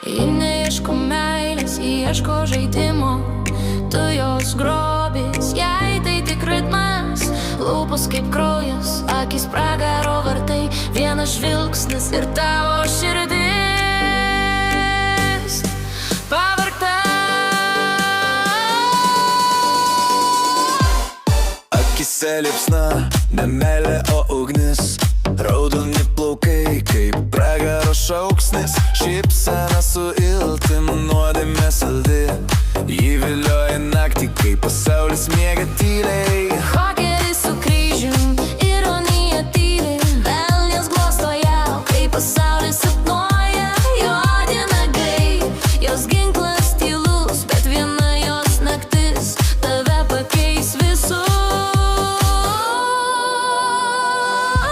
Ji neieško meilės, ji ieško žaidimo. Tu jos grobis, jai tai tik ritmas. Lūpos kaip kraujas, akis pragaro vartai. Vienas žvilgsnis ir tavo širdis pavargta. Akise liepsna, ne meilė, o ugnis. Raudoni plaukai kaip pragaro šauksnis. Šypsena su iltim, nuodėmė saldi. Ji vilioja naktį, kai pasaulis miega tyliai. Hakeris su kryžium, ironija tyli. Velnias glosto ją, kai pasaulis sapnuoja. Juodi nagai, jos ginklas tylus, bet viena jos naktis tave pakeis visus.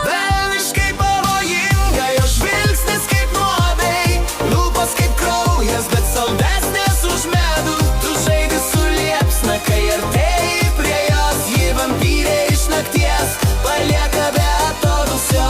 Velniškai pavojinga, jos žvilgsnis kaip nuodai. Lūpos kaip kraujas, bet saldesnės už medų. Tu žaidi su liepsna, kai artėji prie jos. Ji vampyrė iš nakties, palieka be atodūsio.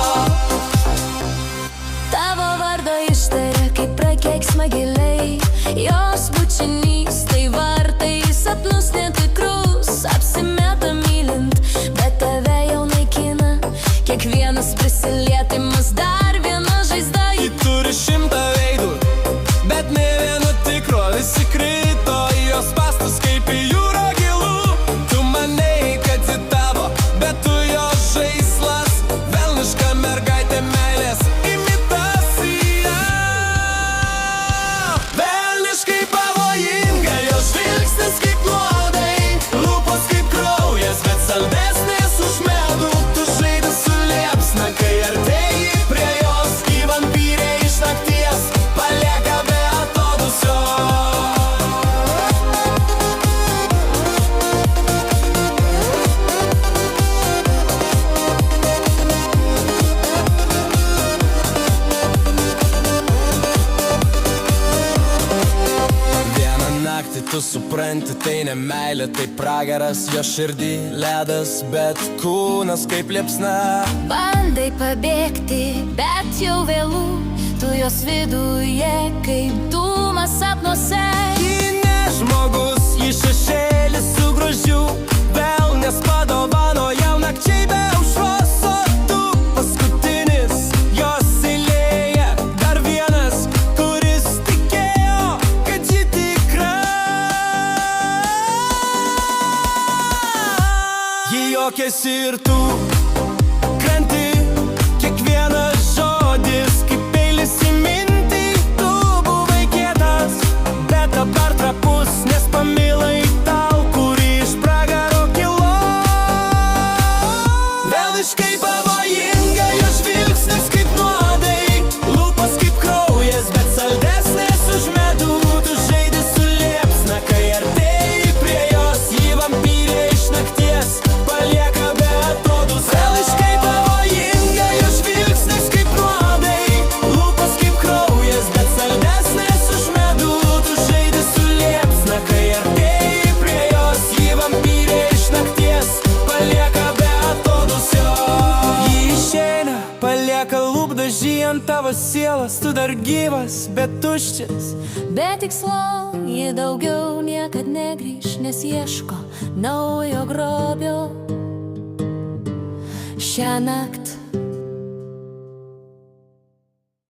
Tavo vardą ištaria, kaip prakeiksma giliai. Jos bučinys, tai vartai sapnus netikrus. Apsimeta mylint, bet tave jau naikina. Kiekvienas prisilietimas dar viena žaizda. Ji turi 100 veidų, bet ne vieno tikro. Visi krito į jos spąstus kaip į jūrą gilų. Tu manei, kad ji tavo, bet tu jos žaislas. Velniška mergaitė meilės imitacija. Velniškai pavojinga, jos žvilgsnis kaip nuodai. Lūpos kaip kraujas, bet saldesnės už medų. Tu žaidi su liepsna, kai artėji prie jos. Ji vampyrė iš nakties, palieka be atodūsio. Vieną naktį tu supranti, tai ne meilė, tai pragaras. Jo širdį ledas, bet kūnas kaip liepsna. Bandai pabėgti, bet jau vėlų. Tu jos viduje kaip dūmas sapnuose. Ji ne žmogus, ji šešėlis su grožiu. Velnias padovano jau nakčiai be aušros. O tu paskutinis jos eilėje. Dar vienas, kuris tikėjo, kad ji tikra. Ji juokiasi ir tu kranti. Kiekvienas žodis kaip peilis į mintį. Tu buvai kietas, bet dabar trapus, nes pamilai tau, kuri iš pragaro kilo. Velniškai pavojinga, jos žvilgsnis kaip nuodai. Lūpos kaip kraujas, bet saldesnės už medų. Tu žaidi su liepsna, kai artėji prie jos. Ji vampyrė iš nakties, palieka be atodūsio. Velniškai pavojinga, jos žvilgsnis kaip nuodai. Lūpos kaip kraujas, bet saldesnės už medų. Tu žaidi su liepsna, kai artėji prie jos. Ji vampyrė iš nakties, palieka be atodūsio. Ji išeina, palieka lūpdažį ant tavo sielos. Tu dar gyvas, bet tuščias. Be tikslo ji daugiau niekad negrįš, nes ieško naujo grobio. Šią naktį